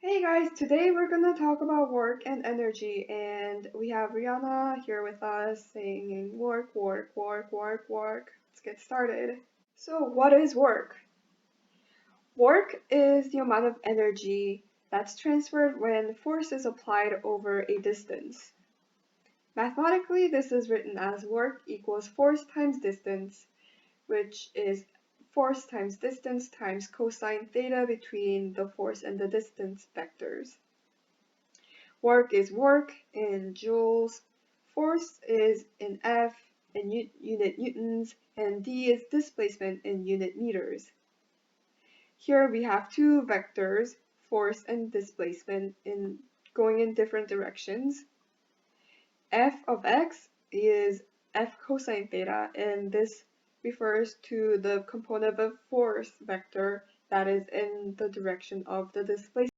Hey guys, today we're gonna talk about work and energy, and we have Rihanna here with us saying work, work, work, work, work. Let's get started. So, what is work? Work is the amount of energy that's transferred when force is applied over a distance. Mathematically, this is written as work equals force times distance, which is force times distance times cosine theta between the force and the distance vectors. Work is work in joules, force is in F in unit newtons, and D is displacement in unit meters. Here we have two vectors, force and displacement, going in different directions. F of x is F cosine theta, and this refers to the component of a force vector that is in the direction of the displacement.